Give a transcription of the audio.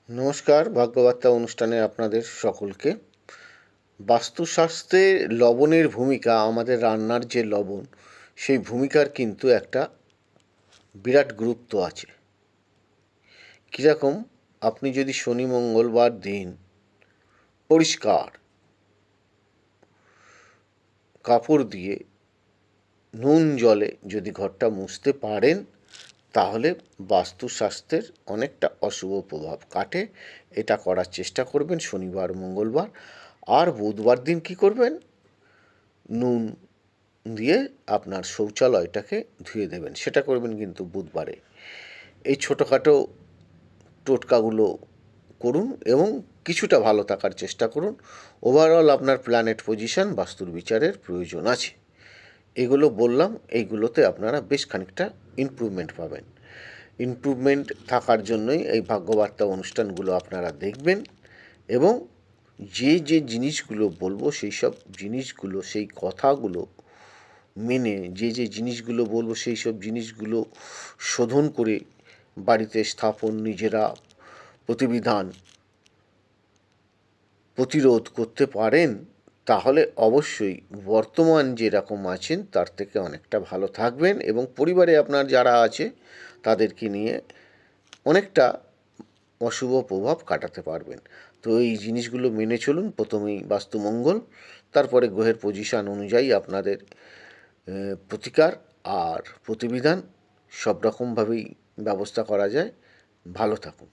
নমস্কার, ভাগ্যবার্তা অনুষ্ঠানে আপনাদের সকলকে। বাস্তুশাস্ত্রে লবণের ভূমিকা, আমাদের রান্নার যে লবণ, সেই ভূমিকার কিন্তু একটা বিরাট গুরুত্ব আছে। কীরকম? আপনি যদি শনি মঙ্গলবার দিন পরিষ্কার কাপড় দিয়ে নুন জলে যদি ঘরটা মুছতে পারেন, তাহলে বাস্তুশাস্ত্রের অনেকটা অশুভ প্রভাব কাটে। এটা করার চেষ্টা করবেন শনিবার মঙ্গলবার। আর বুধবার দিন কী করবেন? নুন দিয়ে আপনার শৌচালয়টাকে ধুয়ে দেবেন। সেটা করবেন কিন্তু বুধবারে। এই ছোটোখাটো টোটকাগুলো করুন এবং কিছুটা ভালো থাকার চেষ্টা করুন। ওভারঅল আপনার প্ল্যানেট পজিশন বাস্তুর বিচারের প্রয়োজন আছে। এগুলো বললাম, এইগুলোতে আপনারা বেশ খানিকটা ইমপ্রুভমেন্ট পাবেন। ইমপ্রুভমেন্ট থাকার জন্যই এই ভাগ্যবার্তা অনুষ্ঠানগুলো আপনারা দেখবেন এবং যে যে জিনিসগুলো বলবো সেই সব জিনিসগুলো, সেই কথাগুলো মেনে, যে যে জিনিসগুলো বলবো সেই সব জিনিসগুলো শোধন করে বাড়িতে স্থাপন, নিজেরা প্রতিরোধ করতে পারেন, তাহলে অবশ্যই বর্তমান যেরকম আছেন তার থেকে অনেকটা ভালো থাকবেন এবং পরিবারে আপনার যারা আছে তাদেরকে নিয়ে অনেকটা অশুভ প্রভাব কাটাতে পারবেন। তো এই জিনিসগুলো মেনে চলুন। প্রথমেই বাস্তুমঙ্গল, তারপরে গ্রহের পজিশান অনুযায়ী আপনাদের প্রতিকার আর প্রতিবিধান সব রকমভাবেই ব্যবস্থা করা যায়। ভালো থাকুন।